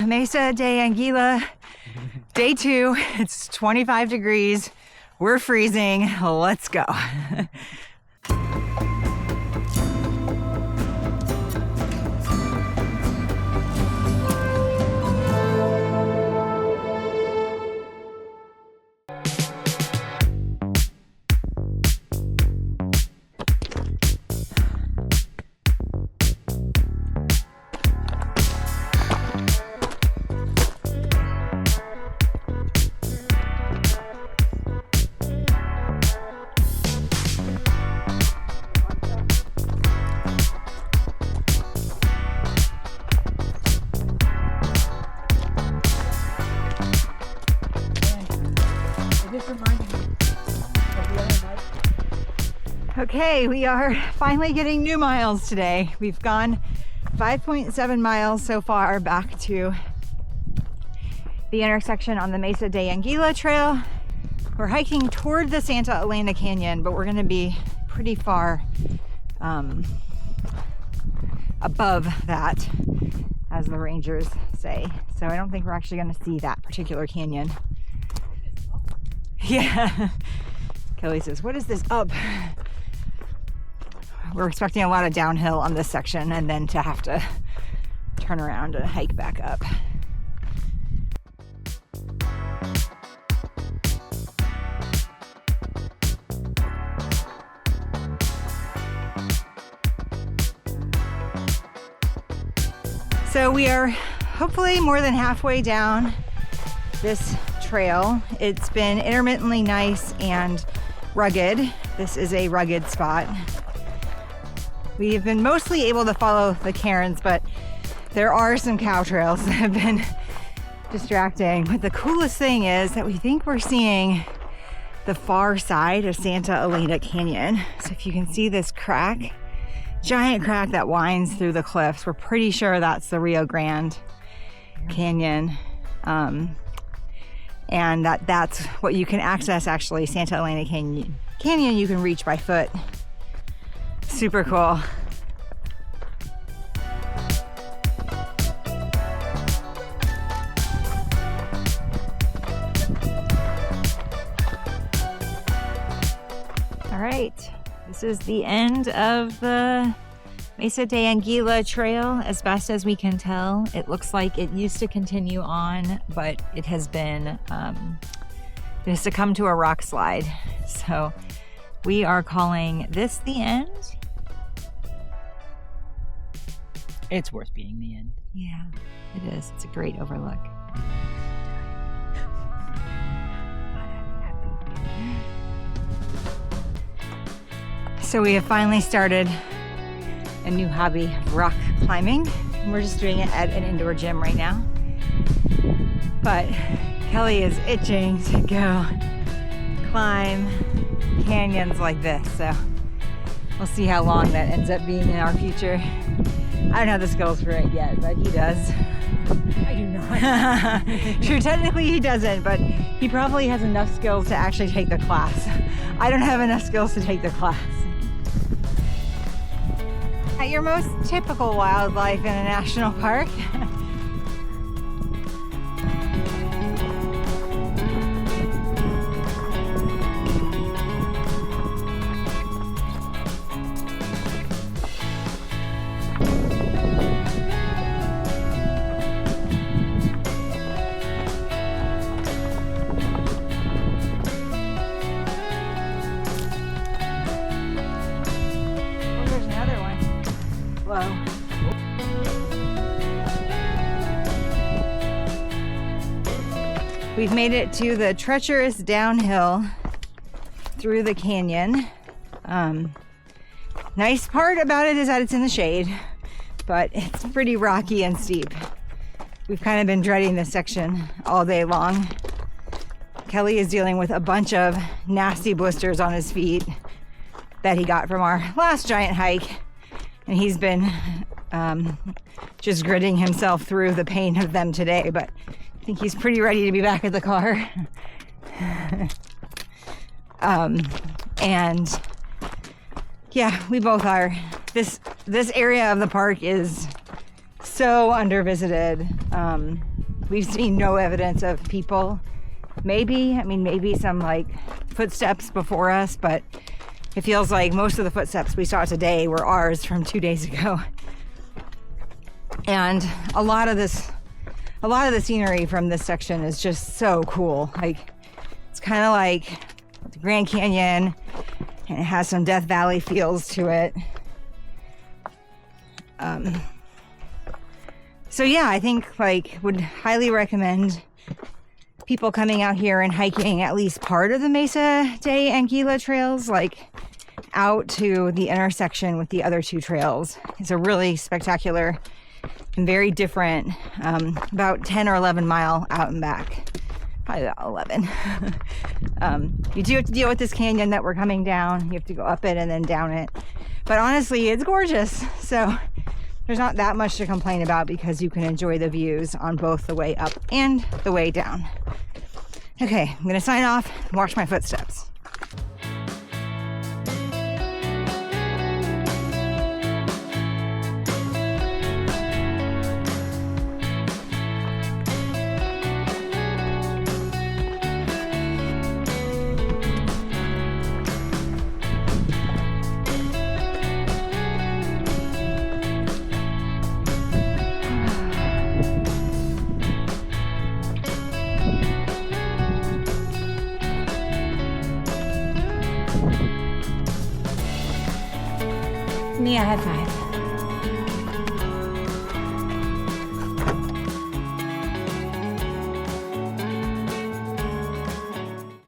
Mesa de Anguila, day 2. It's 25 degrees. We're freezing. Let's go. Okay, we are finally getting new miles today. We've gone 5.7 miles so far back to the intersection on the Mesa de Anguila trail. We're hiking toward the Santa Elena Canyon, but we're gonna be pretty far above that, as the rangers say. So I don't think we're actually gonna see that particular canyon. Yeah. Kelly says, what is this up? We're expecting a lot of downhill on this section and then to have to turn around and hike back up. So we are hopefully more than halfway down this trail. It's been intermittently nice and rugged. This is a rugged spot. We've been mostly able to follow the cairns, but there are some cow trails that have been distracting. But the coolest thing is that we think we're seeing the far side of Santa Elena Canyon. So if you can see this crack, giant crack that winds through the cliffs, we're pretty sure that's the Rio Grande Canyon. And that's what you can access, actually. Santa Elena Canyon you can reach by foot. Super cool. All right, this is the end of the Mesa de Anguila trail, as best as we can tell. It looks like it used to continue on, but it has been, it has succumbed to a rock slide. So we are calling this the end. It's worth being the end. Yeah, it is. It's a great overlook. So we have finally started a new hobby of rock climbing. We're just doing it at an indoor gym right now. But Kelly is itching to go climb canyons like this. So we'll see how long that ends up being in our future. I don't have the skills for it yet, but he does. I do not. Sure, technically he doesn't, but he probably has enough skills to actually take the class. I don't have enough skills to take the class. At your most typical wildlife in a national park. We've made it to the treacherous downhill through the canyon. Nice part about it is that it's in the shade, but it's pretty rocky and steep. We've kind of been dreading this section all day long. Kelly is dealing with a bunch of nasty blisters on his feet that he got from our last giant hike, and he's been just gritting himself through the pain of them today, but I think he's pretty ready to be back at the car. And yeah, we both are. This area of the park is so undervisited. We've seen no evidence of people. Maybe some like footsteps before us, but it feels like most of the footsteps we saw today were ours from 2 days ago. And a lot of the scenery from this section is just so cool. Like, it's kind of like the Grand Canyon, and it has some Death Valley feels to it. So yeah, I think would highly recommend people coming out here and hiking at least part of the Mesa de Anguila trails, out to the intersection with the other two trails. It's a really spectacular and very different, about 10 or 11 mile out and back. Probably about 11. You do have to deal with this canyon that we're coming down. You have to go up it and then down it. But honestly, it's gorgeous. So there's not that much to complain about because you can enjoy the views on both the way up and the way down. Okay, I'm gonna sign off and watch my footsteps. Mia, high five.